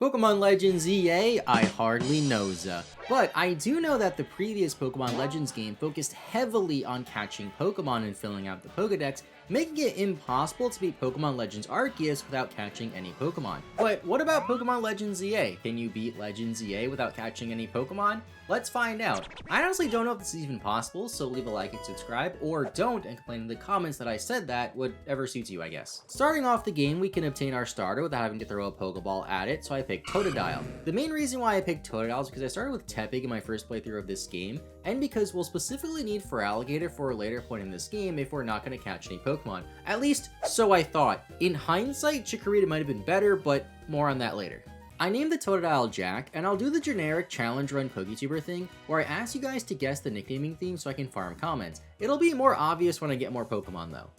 Pokemon Legends EA, I hardly knows. But I do know that the previous Pokemon Legends game focused heavily on catching Pokemon and filling out the Pokedex, making it impossible to beat Pokemon Legends Arceus without catching any Pokemon. But what about Pokemon Legends EA? Can you beat Legends EA without catching any Pokemon? Let's find out. I honestly don't know if this is even possible, so leave a like and subscribe, or don't and complain in the comments that I said that, whatever suits you, I guess. Starting off the game, we can obtain our starter without having to throw a Pokeball at it, so I picked Totodile. The main reason why I picked Totodile is because I started with Tepig in my first playthrough of this game, and because we'll specifically need Feraligatr for a later point in this game if we're not going to catch any Pokemon. At least, so I thought. In hindsight, Chikorita might have been better, but more on that later. I named the Totodile Jack, and I'll do the generic challenge run PokeTuber thing, where I ask you guys to guess the nicknaming theme so I can farm comments. It'll be more obvious when I get more Pokemon though.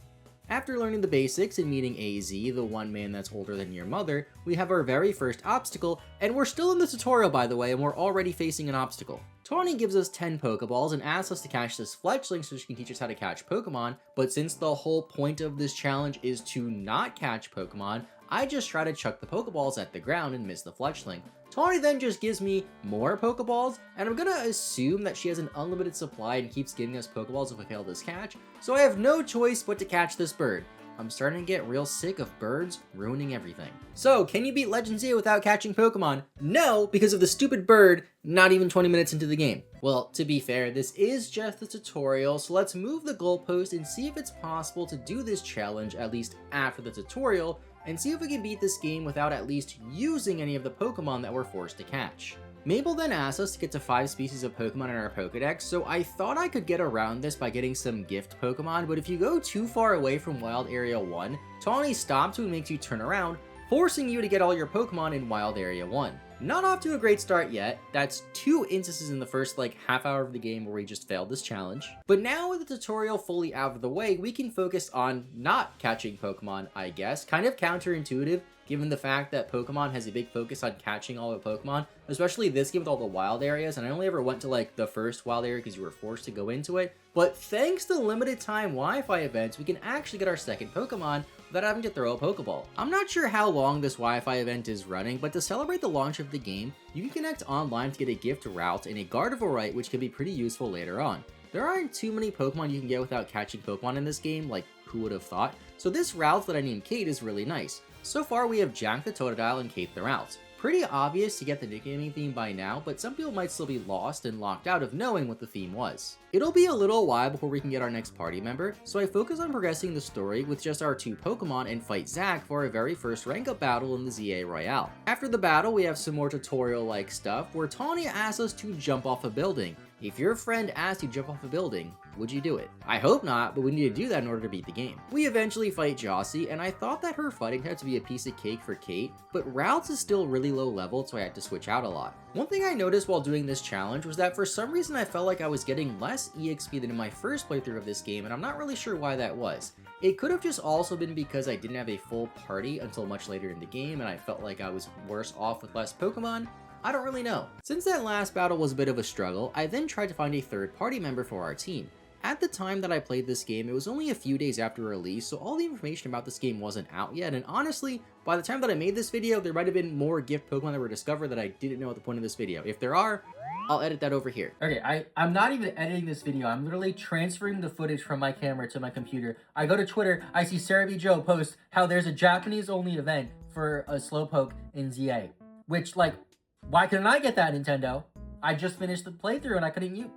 After learning the basics and meeting AZ, the one man that's older than your mother, we have our very first obstacle, and we're still in the tutorial by the way, and we're already facing an obstacle. Tawny gives us 10 Pokeballs and asks us to catch this Fletchling so she can teach us how to catch Pokemon, but since the whole point of this challenge is to not catch Pokemon, I just try to chuck the Pokeballs at the ground and miss the Fletchling. Tawny then just gives me more Pokeballs, and I'm gonna assume that she has an unlimited supply and keeps giving us Pokeballs if we fail this catch, so I have no choice but to catch this bird. I'm starting to get real sick of birds ruining everything. So, can you beat Legends EA without catching Pokemon? No, because of the stupid bird not even 20 minutes into the game. Well, to be fair, this is just the tutorial, so let's move the goalpost and see if it's possible to do this challenge at least after the tutorial, and see if we can beat this game without at least using any of the Pokemon that we're forced to catch. Mabel then asked us to get to 5 species of Pokemon in our Pokedex, so I thought I could get around this by getting some gift Pokemon, but if you go too far away from Wild Area 1, Tawny stops you and makes you turn around, forcing you to get all your Pokemon in Wild Area 1. Not off to a great start yet. That's 2 instances in the first half hour of the game where we just failed this challenge. But now with the tutorial fully out of the way, we can focus on not catching Pokemon, I guess. Kind of counterintuitive, given the fact that Pokemon has a big focus on catching all the Pokemon, especially this game with all the wild areas, and I only ever went to the first wild area because you were forced to go into it. But thanks to limited time Wi-Fi events, we can actually get our second Pokemon without having to throw a Pokeball. I'm not sure how long this Wi-Fi event is running, but to celebrate the launch of the game, you can connect online to get a gift route and a Gardevoir, which can be pretty useful later on. There aren't too many Pokemon you can get without catching Pokemon in this game, who would have thought? So this route that I named Kate is really nice. So far we have Jack the Totodile and Kate the routes. Pretty obvious to get the nicknaming theme by now, but some people might still be lost and locked out of knowing what the theme was. It'll be a little while before we can get our next party member, so I focus on progressing the story with just our 2 Pokemon and fight Zack for our very first rank up battle in the ZA Royale. After the battle, we have some more tutorial-like stuff where Tawny asks us to jump off a building. If your friend asked you to jump off a building, would you do it? I hope not, but we need to do that in order to beat the game. We eventually fight Jossie, and I thought that her fighting type to be a piece of cake for Kate, but Routes is still really low level, so I had to switch out a lot. One thing I noticed while doing this challenge was that for some reason I felt like I was getting less EXP than in my first playthrough of this game, and I'm not really sure why that was. It could have just also been because I didn't have a full party until much later in the game, and I felt like I was worse off with less Pokemon. I don't really know. Since that last battle was a bit of a struggle, I then tried to find a third party member for our team. At the time that I played this game, it was only a few days after release, so all the information about this game wasn't out yet, and honestly, by the time that I made this video, there might have been more gift Pokemon that were discovered that I didn't know at the point of this video. If there are, I'll edit that over here. Okay, I'm not even editing this video. I'm literally transferring the footage from my camera to my computer. I go to Twitter, I see Sarah B. Joe post how there's a Japanese-only event for a Slowpoke in ZA. Which, why couldn't I get that, Nintendo? I just finished the playthrough and I couldn't use...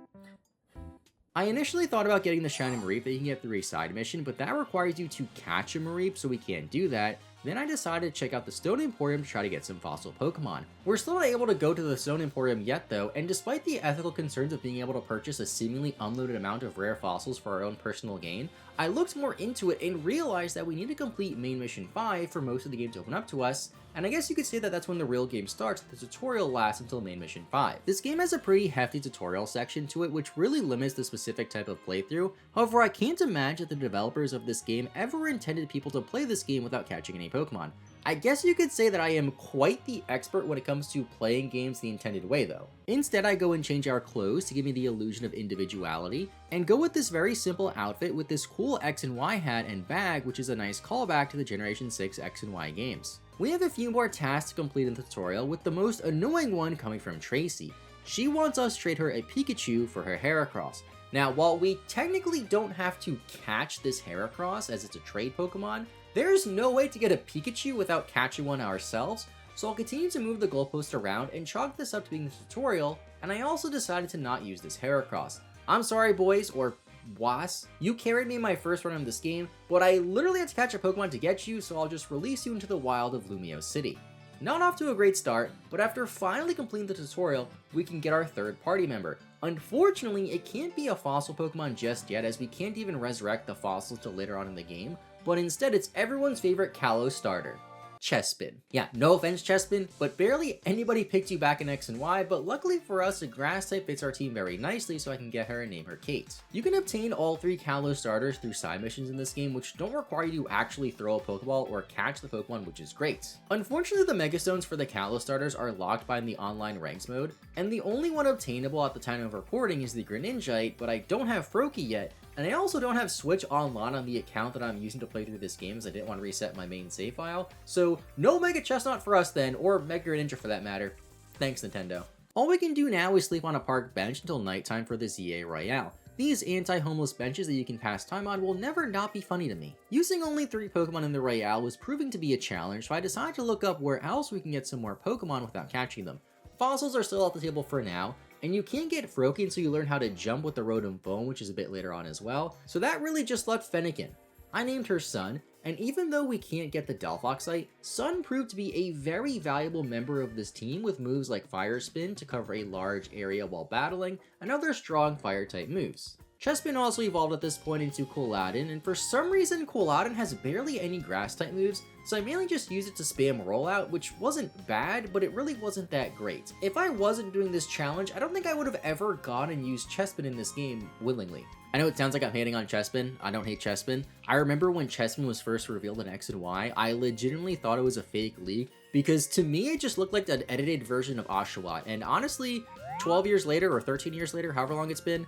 I initially thought about getting the Shiny Mareep that you can get through a side mission, but that requires you to catch a Mareep, so we can't do that. Then I decided to check out the Stone Emporium to try to get some fossil Pokemon. We're still not able to go to the Stone Emporium yet though, and despite the ethical concerns of being able to purchase a seemingly unlimited amount of rare fossils for our own personal gain, I looked more into it and realized that we need to complete Main Mission 5 for most of the game to open up to us, and I guess you could say that that's when the real game starts. The tutorial lasts until Main Mission 5. This game has a pretty hefty tutorial section to it, which really limits the specific type of playthrough. However, I can't imagine that the developers of this game ever intended people to play this game without catching any Pokemon. I guess you could say that I am quite the expert when it comes to playing games the intended way though. Instead, I go and change our clothes to give me the illusion of individuality, and go with this very simple outfit with this cool X and Y hat and bag, which is a nice callback to the Generation 6 X and Y games. We have a few more tasks to complete in the tutorial, with the most annoying one coming from Tracy. She wants us to trade her a Pikachu for her Heracross. Now, while we technically don't have to catch this Heracross as it's a trade Pokemon, there's no way to get a Pikachu without catching one ourselves, so I'll continue to move the goalpost around and chalk this up to being the tutorial, and I also decided to not use this Heracross. I'm sorry boys, or was, you carried me in my first run of this game, but I literally had to catch a Pokemon to get you, so I'll just release you into the wild of Lumio City. Not off to a great start, but after finally completing the tutorial, we can get our third party member. Unfortunately, it can't be a fossil Pokemon just yet, as we can't even resurrect the fossils till later on in the game, but instead it's everyone's favorite Kalos starter, Chespin. Yeah, no offense Chespin, but barely anybody picked you back in X and Y, but luckily for us, a grass type fits our team very nicely, so I can get her and name her Kate. You can obtain all 3 Kalos starters through side missions in this game, which don't require you to actually throw a Pokeball or catch the Pokemon, which is great. Unfortunately, the Megastones for the Kalos starters are locked by in the online ranks mode, and the only one obtainable at the time of recording is the Greninjite, but I don't have Froakie yet, and I also don't have Switch Online on the account that I'm using to play through this game, as I didn't want to reset my main save file. So no Mega Chestnut for us then, or Mega Greninja for that matter. Thanks Nintendo. All we can do now is sleep on a park bench until nighttime for the ZA Royale. These anti-homeless benches that you can pass time on will never not be funny to me. Using only 3 Pokemon in the Royale was proving to be a challenge, so I decided to look up where else we can get some more Pokemon without catching them. Fossils are still off the table for now, and you can't get Froakie until you learn how to jump with the Rotom Bone, which is a bit later on as well, so that really just left Fennekin. I named her Sun, and even though we can't get the Delphoxite, Sun proved to be a very valuable member of this team with moves like Fire Spin to cover a large area while battling, and other strong Fire-type moves. Chespin also evolved at this point into Quilladin, and for some reason Quilladin has barely any grass-type moves, so I mainly just used it to spam Rollout, which wasn't bad, but it really wasn't that great. If I wasn't doing this challenge, I don't think I would have ever gone and used Chespin in this game willingly. I know it sounds like I'm hating on Chespin. I don't hate Chespin. I remember when Chespin was first revealed in X and Y, I legitimately thought it was a fake leak, because to me it just looked like an edited version of Oshawott, and honestly, 12 years later or 13 years later, however long it's been,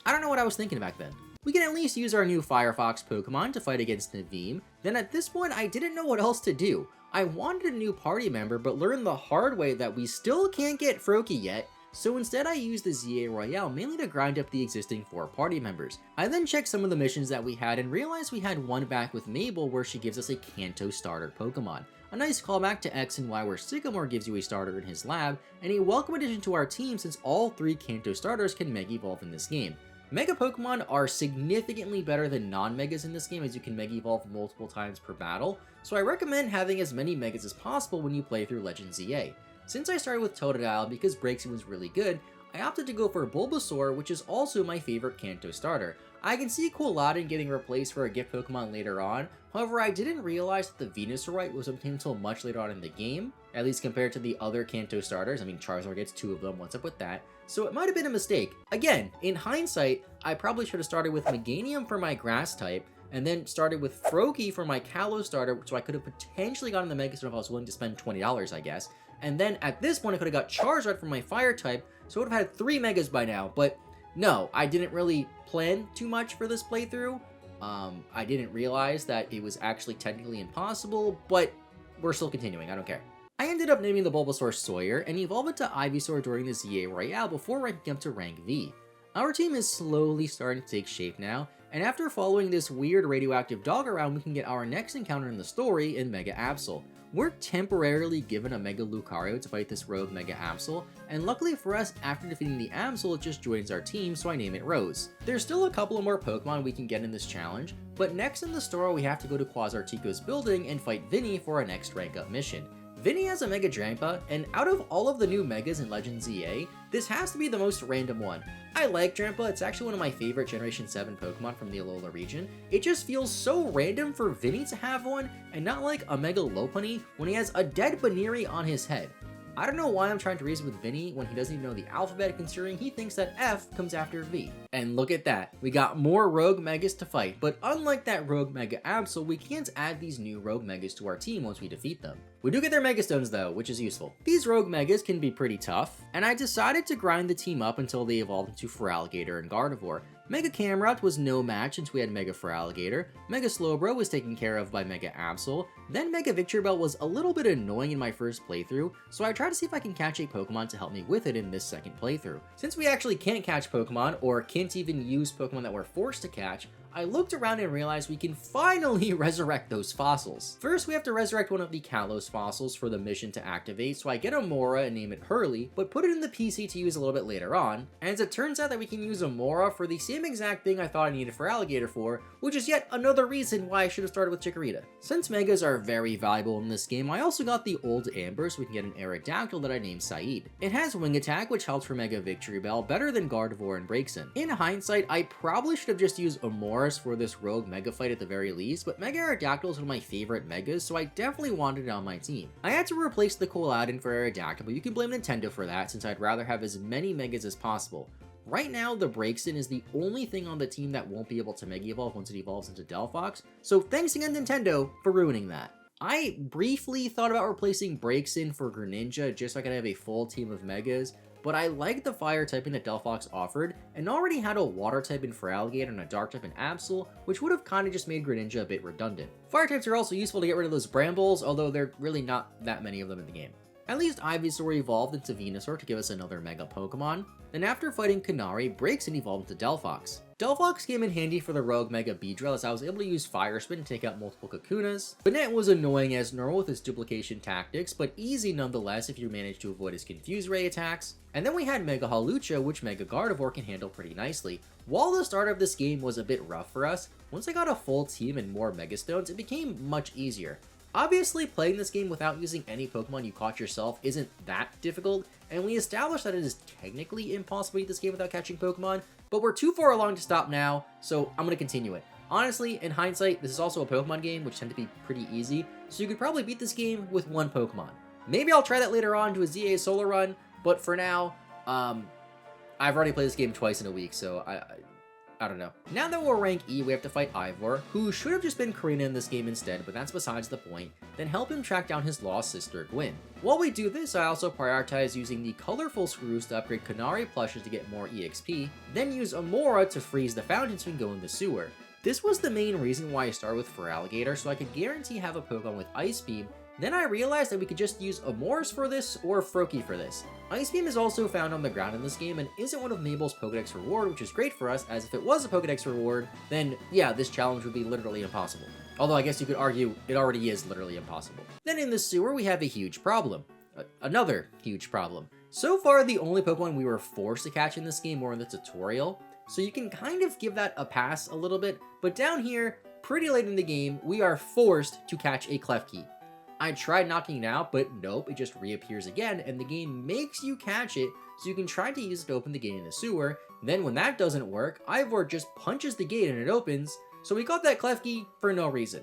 I don't know what I was thinking back then. We can at least use our new Firefox Pokemon to fight against Naveen. Then at this point, I didn't know what else to do. I wanted a new party member, but learned the hard way that we still can't get Froakie yet, so instead I used the ZA Royale mainly to grind up the existing 4 party members. I then checked some of the missions that we had and realized we had one back with Mabel where she gives us a Kanto starter Pokemon. A nice callback to X and Y where Sycamore gives you a starter in his lab, and a welcome addition to our team since all 3 Kanto starters can Mega Evolve in this game. Mega Pokemon are significantly better than non-Megas in this game, as you can Mega Evolve multiple times per battle, so I recommend having as many Megas as possible when you play through Legend ZA. Since I started with Totodile because Breaksy was really good, I opted to go for Bulbasaur, which is also my favorite Kanto starter. I can see Quilladin getting replaced for a gift Pokemon later on, however I didn't realize that the Venusaurite was obtained until much later on in the game, at least compared to the other Kanto starters. I mean, Charizard gets 2 of them, what's up with that? So it might have been a mistake. Again, in hindsight, I probably should have started with Meganium for my grass type, and then started with Froakie for my Kalos starter, so I could have potentially gotten the Megastone if I was willing to spend $20, I guess. And then at this point, I could have got Charizard for my fire type, so I would have had 3 Megas by now, but no, I didn't really plan too much for this playthrough. I didn't realize that it was actually technically impossible, but we're still continuing, I don't care. I ended up naming the Bulbasaur Sawyer and evolved it to Ivysaur during the ZA Royale before ranking up to rank V. Our team is slowly starting to take shape now, and after following this weird radioactive dog around, we can get our next encounter in the story in Mega Absol. We're temporarily given a Mega Lucario to fight this rogue Mega Absol, and luckily for us, after defeating the Absol, it just joins our team, so I name it Rose. There's still a couple of more Pokemon we can get in this challenge, but next in the story we have to go to Quasartico's building and fight Vinny for our next rank up mission. Vinny has a Mega Drampa, and out of all of the new Megas in Legend ZA, this has to be the most random one. I like Drampa, it's actually one of my favorite Generation 7 Pokemon from the Alola region. It just feels so random for Vinny to have one, and not like a Mega Lopunny when he has a dead Baneri on his head. I don't know why I'm trying to reason with Vinny when he doesn't even know the alphabet, considering he thinks that F comes after V. And look at that, we got more Rogue Megas to fight, but unlike that Rogue Mega Absol, we can't add these new Rogue Megas to our team once we defeat them. We do get their Megastones though, which is useful. These Rogue Megas can be pretty tough, and I decided to grind the team up until they evolved into Feraligatr and Gardevoir. Mega Camerupt was no match since we had Mega Feraligatr, Mega Slowbro was taken care of by Mega Absol, Then Mega Victory Bell was a little bit annoying in my first playthrough, so I tried to see if I can catch a Pokemon to help me with it in this second playthrough. Since we actually can't catch Pokemon, or can't even use Pokemon that we're forced to catch, I looked around and realized we can finally resurrect those fossils. First, we have to resurrect one of the Kalos fossils for the mission to activate, so I get a Mora and name it Hurley, but put it in the PC to use a little bit later on, and as it turns out that we can use a Mora for the same exact thing I thought I needed for Alligator for, which is yet another reason why I should have started with Chikorita. Since Megas are very valuable in this game, I also got the Old Amber so we can get an Aerodactyl that I named Saeed. It has Wing Attack, which helps for Mega Victory Bell better than Gardevoir and Braixen. In hindsight, I probably should have just used Amoris for this rogue mega fight at the very least, but Mega Aerodactyl is one of my favorite megas, so I definitely wanted it on my team. I had to replace the Aladdin for Aerodactyl, but you can blame Nintendo for that since I'd rather have as many megas as possible. Right now, the Braixen is the only thing on the team that won't be able to Mega Evolve once it evolves into Delphox, so thanks again Nintendo for ruining that. I briefly thought about replacing Braixen for Greninja just so I could have a full team of Megas, but I liked the fire typing that Delphox offered, and already had a water type in Feraligatr and a dark type in Absol, which would have kinda just made Greninja a bit redundant. Fire types are also useful to get rid of those Brambles, although there are really not that many of them in the game. At least Ivysaur evolved into Venusaur to give us another Mega Pokemon. Then after fighting Canary, Braixen evolved into Delphox. Delphox came in handy for the rogue Mega Beedrill as I was able to use Fire Spin to take out multiple Kakunas. Banette was annoying as normal with his duplication tactics, but easy nonetheless if you managed to avoid his Confuse Ray attacks. And then we had Mega Hawlucha, which Mega Gardevoir can handle pretty nicely. While the start of this game was a bit rough for us, once I got a full team and more Mega Stones, it became much easier. Obviously, playing this game without using any Pokemon you caught yourself isn't that difficult, and we established that it is technically impossible to beat this game without catching Pokemon, but we're too far along to stop now, so I'm going to continue it. Honestly, in hindsight, this is also a Pokemon game, which tend to be pretty easy, so you could probably beat this game with one Pokemon. Maybe I'll try that later on to a ZA solo run, but for now, I've already played this game twice in a week, so I don't know. Now that we're rank E, we have to fight Ivor, who should have just been Karina in this game instead, but that's besides the point, then help him track down his lost sister, Gwyn. While we do this, I also prioritize using the colorful screws to upgrade Canary plushes to get more EXP, then use Amora to freeze the fountain so we can go in the sewer. This was the main reason why I started with Feraligatr, so I could guarantee have a Pokemon with Ice Beam. Then I realized that we could just use Amoris for this, or Froakie for this. Ice Beam is also found on the ground in this game, and isn't one of Mabel's Pokedex reward, which is great for us, as if it was a Pokedex reward, then yeah, this challenge would be literally impossible. Although I guess you could argue it already is literally impossible. Then in the sewer, we have a huge problem. Another huge problem. So far, the only Pokemon we were forced to catch in this game were in the tutorial, so you can kind of give that a pass a little bit, but down here, pretty late in the game, we are forced to catch a Klefki. I tried knocking it out, but nope, it just reappears again, and the game makes you catch it, so you can try to use it to open the gate in the sewer. Then when that doesn't work, Ivor just punches the gate and it opens, so we got that Klefki for no reason.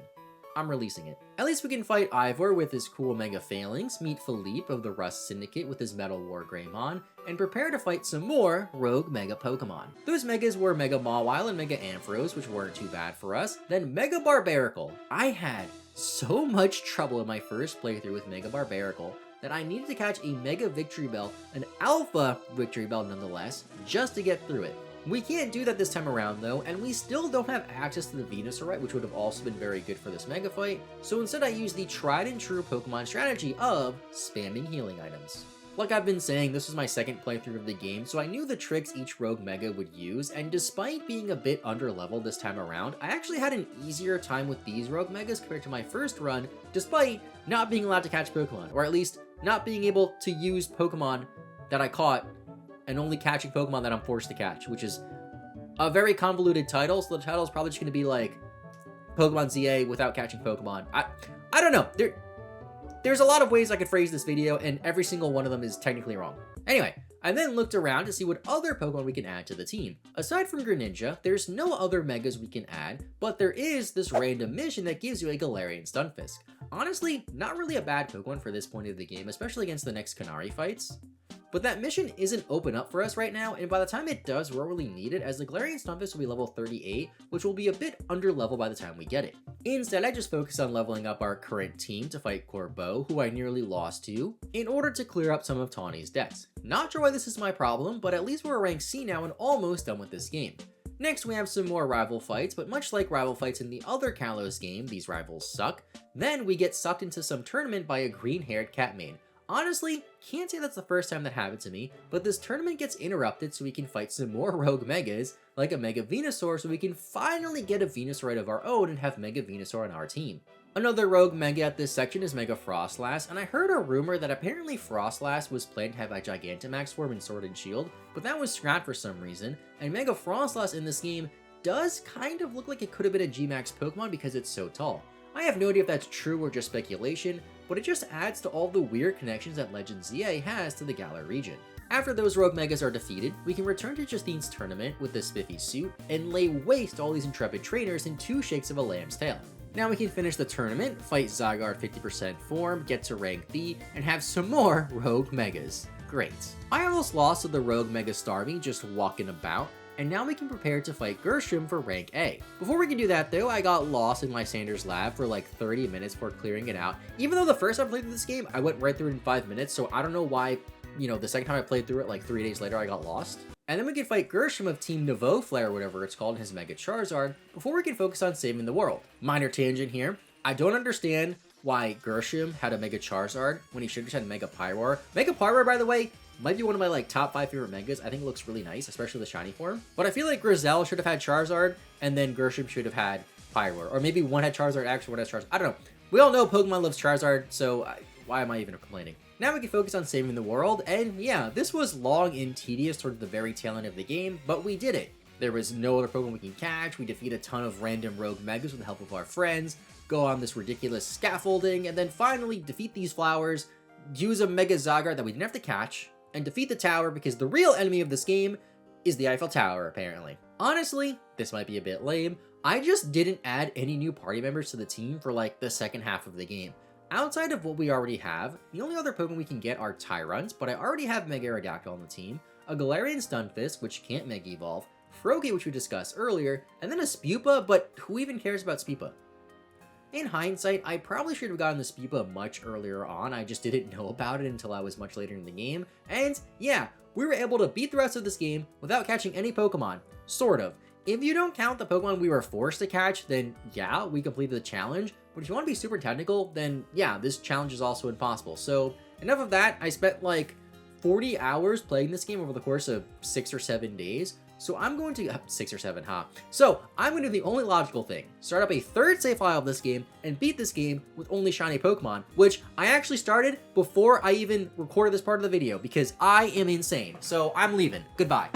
I'm releasing it. At least we can fight Ivor with his cool Mega Phalanx, meet Philippe of the Rust Syndicate with his Metal War Greymon, and prepare to fight some more rogue Mega Pokemon. Those Megas were Mega Mawile and Mega Ampharos, which weren't too bad for us, then Mega Barbaracle. I had so much trouble in my first playthrough with Mega Barbaracle that I needed to catch a Mega Victory Bell, an Alpha Victory Bell nonetheless, just to get through it. We can't do that this time around though, and we still don't have access to the Venusaur, which would have also been very good for this Mega fight, so instead I used the tried and true Pokemon strategy of spamming healing items. Like I've been saying, this was my second playthrough of the game, so I knew the tricks each rogue Mega would use, and despite being a bit underleveled this time around, I actually had an easier time with these rogue Megas compared to my first run, despite not being allowed to catch Pokemon, or at least not being able to use Pokemon that I caught and only catching Pokemon that I'm forced to catch, which is a very convoluted title, so the title is probably just going to be like Pokemon ZA without catching Pokemon. I don't know. There's a lot of ways I could phrase this video, and every single one of them is technically wrong. Anyway, I then looked around to see what other Pokemon we can add to the team. Aside from Greninja, there's no other Megas we can add, but there is this random mission that gives you a Galarian Stunfisk. Honestly, not really a bad Pokemon for this point of the game, especially against the next Canary fights. But that mission isn't open up for us right now, and by the time it does, we won't really need it, as the Galarian Stunfisk will be level 38, which will be a bit under level by the time we get it. Instead, I just focused on leveling up our current team to fight Corbeau, who I nearly lost to, in order to clear up some of Tawny's debts. Not sure why this is my problem, but at least we're rank C now and almost done with this game. Next, we have some more rival fights, but much like rival fights in the other Kalos game, these rivals suck. Then we get sucked into some tournament by a green-haired cat main. Honestly, can't say that's the first time that happened to me, but this tournament gets interrupted so we can fight some more rogue megas, like a Mega Venusaur, so we can finally get a Venusaur of our own and have Mega Venusaur on our team. Another rogue mega at this section is Mega Frostlass, and I heard a rumor that apparently Frostlass was planned to have a Gigantamax form in Sword and Shield, but that was scrapped for some reason, and Mega Frostlass in this game does kind of look like it could have been a G-Max Pokemon because it's so tall. I have no idea if that's true or just speculation, but it just adds to all the weird connections that Legends ZA has to the Galar region. After those rogue megas are defeated, we can return to Justine's tournament with the spiffy suit and lay waste to all these intrepid trainers in 2 shakes of a lamb's tail. Now we can finish the tournament, fight Zygarde 50% form, get to rank B, and have some more rogue megas. Great. I almost lost to the rogue mega Starmie just walking about, and now we can prepare to fight Gershom for rank A. Before we can do that though, I got lost in Lysander's lab for like 30 minutes before clearing it out. Even though the first time I played through this game, I went right through it in 5 minutes, so I don't know why, the second time I played through it like 3 days later I got lost. And then we can fight Gershom of Team Nouveau Flare, or whatever it's called, his Mega Charizard, before we can focus on saving the world. Minor tangent here, I don't understand why Gershom had a Mega Charizard when he should have had Mega Pyroar. Mega Pyroar, by the way, might be one of my top 5 favorite megas. I think it looks really nice, especially the shiny form. But I feel like Grizel should have had Charizard, and then Gershom should have had Pyroar. Or maybe one had Charizard, actually one has Charizard. I don't know. We all know Pokemon loves Charizard, so why am I even complaining? Now we can focus on saving the world, and yeah, this was long and tedious towards the very tail end of the game, but we did it. There was no other Pokemon we can catch, we defeat a ton of random rogue megas with the help of our friends, go on this ridiculous scaffolding, and then finally defeat these flowers, use a Mega Zygarde that we didn't have to catch, and defeat the tower because the real enemy of this game is the Eiffel Tower, apparently. Honestly, this might be a bit lame. I just didn't add any new party members to the team for like the second half of the game. Outside of what we already have, the only other Pokemon we can get are Tyrants, but I already have Mega Aerodactyl on the team, a Galarian Stunfisk, which can't Mega Evolve, Froakie, which we discussed earlier, and then a Spupa, but who even cares about Spupa? In hindsight, I probably should have gotten the Spupa much earlier on, I just didn't know about it until I was much later in the game, and yeah, we were able to beat the rest of this game without catching any Pokemon. Sort of. If you don't count the Pokemon we were forced to catch, then yeah, we completed the challenge, but if you want to be super technical, then yeah, this challenge is also impossible. So enough of that. I spent like 40 hours playing this game over the course of 6 or 7 days, so I'm going to 6 or 7, huh? So I'm going to do the only logical thing, start up a third save file of this game and beat this game with only shiny Pokemon, which I actually started before I even recorded this part of the video because I am insane. So I'm leaving. Goodbye.